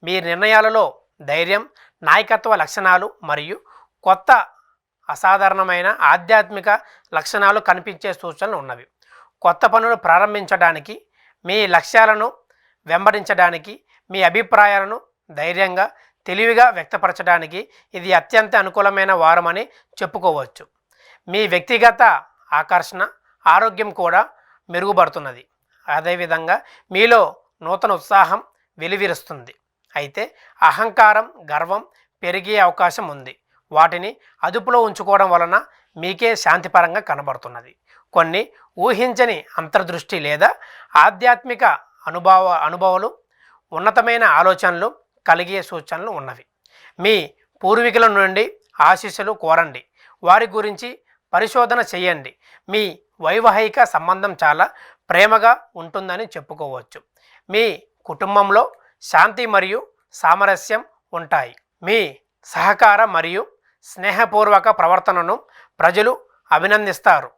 మీ నిర్ణయాలలో ధైర్యం, నాయకత్వ లక్షణాలు మరియు కొత్త అసాధారణమైన ఆధ్యాత్మిక లక్షణాలు కనిపించే సూచనలు ఉన్నవి. కొత్త పనులు ప్రారంభించడానికి, మీ లక్ష్యాలను వెంబడించడానికి, మీ అభిప్రాయాలను ధైర్యంగా తెలివిగా వ్యక్తపరచడానికి ఇది అత్యంత అనుకూలమైన వారమని చెప్పుకోవచ్చు. మీ వ్యక్తిగత ఆకర్షణ, ఆరోగ్యం కూడా మెరుగుపడుతున్నది. అదేవిధంగా మీలో నూతన ఉత్సాహం వెలువరిస్తుంది. అయితే అహంకారం, గర్వం పెరిగే అవకాశం ఉంది. వాటిని అదుపులో ఉంచుకోవడం వలన మీకే శాంతిపరంగా కనబడుతున్నది. కొన్ని ఊహించని అంతర్దృష్టి లేదా ఆధ్యాత్మిక అనుభవాలు, ఉన్నతమైన ఆలోచనలు కలిగే సూచనలు ఉన్నవి. మీ పూర్వీకుల నుండి ఆశీస్సులు కోరండి. వారి గురించి పరిశోధన చేయండి. మీ వైవాహిక సంబంధం చాలా ప్రేమగా ఉంటుందని చెప్పుకోవచ్చు. మీ కుటుంబంలో శాంతి మరియు సామరస్యం ఉంటాయి. మీ సహకార మరియు స్నేహపూర్వక ప్రవర్తనను ప్రజలు అభినందిస్తారు.